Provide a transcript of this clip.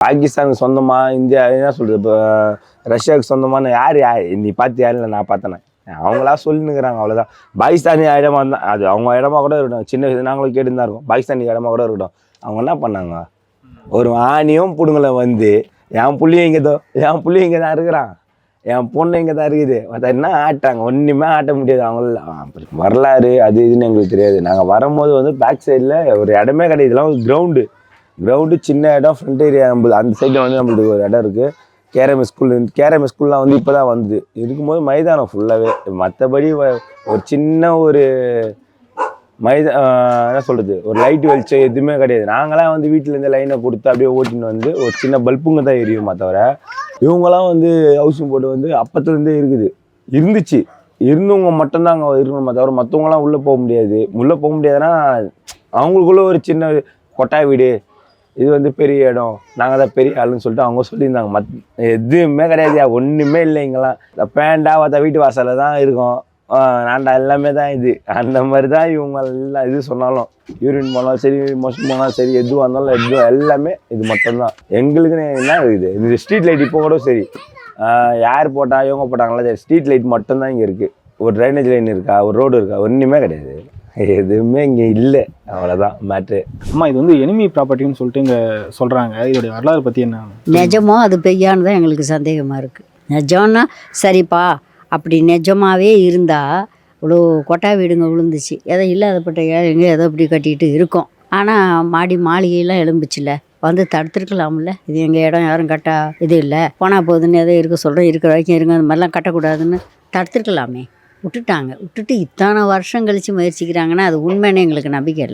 பாகிஸ்தானுக்கு சொந்தமா இந்தியா என்ன சொல்கிறது, இப்போ ரஷ்யாவுக்கு சொந்தமான யார் நீ பார்த்து யாரும் இல்லை, நான் பார்த்தேனே, அவங்களா சொல்லினுக்கிறாங்க, அவ்வளோதான். பாகிஸ்தானி இடமா இருந்தால் அது அவங்க இடமா கூட இருக்கட்டும், சின்ன வயசு நாங்களும் கேட்டு தான் இருக்கோம், பாகிஸ்தானி இடமா கூட இருக்கட்டும், அவங்க என்ன பண்ணாங்க, ஒரு ஆணியும் பிடுங்களை வந்து என் புள்ளியும் இங்கே தான் இருக்கிறான், என் பொண்ணு இங்கே தான் இருக்குது, மற்ற என்ன ஆட்டாங்க, ஒன்றுமே ஆட்ட முடியாது அவங்கள. வரலாறு அது இதுன்னு எங்களுக்கு தெரியாது. நாங்கள் வரும்போது வந்து பேக் சைடில் ஒரு இடமே கிடையாது, இதெல்லாம் ஒரு கிரவுண்டு சின்ன இடம், ஃப்ரண்ட் ஏரியா நம்மளுக்கு அந்த சைடில் வந்து நம்மளுக்கு ஒரு இடம் இருக்குது. கேரம ஸ்கூல்லாம் வந்து இப்போ தான் வந்து இருக்கும்போது மைதானம் ஃபுல்லாகவே, மற்றபடி ஒரு சின்ன ஒரு என்ன சொல்கிறது, ஒரு லைட் வெளிச்சம் எதுவுமே கிடையாது. நாங்களாம் வந்து வீட்டிலேருந்து லைனை கொடுத்து அப்படியே ஓட்டின்னு வந்து ஒரு சின்ன பல்புங்க தான் எரியுமா தவிர, இவங்களாம் வந்து ஹவுசிங் போர்டு வந்து அப்பத்துலேருந்தே இருந்துச்சு, இருந்தவங்க மட்டும்தான் அங்கே இருக்கணுமா தவிர மற்றவங்களாம் உள்ளே போக முடியாதுன்னா அவங்களுக்குள்ள ஒரு சின்ன கொட்டாய் வீடு, இது வந்து பெரிய இடம், நாங்கள் தான் பெரிய ஆளுன்னு சொல்லிட்டு அவங்க சொல்லியிருந்தாங்க. எதுவுமே கிடையாது, ஒன்றுமே இல்லை. இங்கெல்லாம் இந்த பேண்டா வீட்டு வாசலில் தான் இருக்கும், நான்டா எல்லாமே தான் இது, அந்த மாதிரி தான் இவங்க எல்லாம் இது சொன்னாலும், யூரின் போனாலும் சரி, மோஷன் போனாலும் சரி, எதுவாக இருந்தாலும் எல்லாமே இது மட்டும்தான் எங்களுக்குன்னு. என்ன இருக்குது இந்த ஸ்ட்ரீட் லைட் இப்போ கூட சரி, யார் போட்டால் இவங்க போட்டாங்களா சரி, ஸ்ட்ரீட் லைட் மட்டும்தான் இங்கே இருக்குது. ஒரு ட்ரைனேஜ் லைன் இருக்கா, ஒரு ரோடு இருக்கா, ஒன்றுமே கிடையாது, எதுவுமே இங்கே இல்லை, அவ்வளோதான் மேட்ரு. அம்மா இது வந்து எனிமி ப்ராப்பர்ட்டின்னு சொல்லிட்டு இங்கே சொல்கிறாங்க, இதோடைய வரலாறு பற்றி என்ன? நிஜமோ அது பெய்யான்னு தான் எங்களுக்கு சந்தேகமாக இருக்குது. நிஜம்னா சரிப்பா, அப்படி நிஜமாகவே இருந்தால் இவ்வளோ கொட்டா வீடுங்க விழுந்துச்சு, எதோ இல்லாதப்பட்ட ஏழைங்க ஏதோ இப்படி கட்டிக்கிட்டு இருக்கோம். ஆனால் மாளிகையெல்லாம் எழும்புச்சுல, வந்து தடுத்துருக்கலாம்ல. இது எங்கள் இடம், யாரும் கட்டா இது இல்லை, போனால் போகுதுன்னு எதோ இருக்க சொல்கிறேன், இருக்கிற வரைக்கும் இருங்க, அந்த மாதிரிலாம் கட்டக்கூடாதுன்னு தடுத்துருக்கலாமே. விட்டுட்டு இத்தனை வருஷம் கழித்து முயற்சிக்கிறாங்கன்னா அது உண்மைன்னு எங்களுக்கு நம்பிக்கை இல்லை.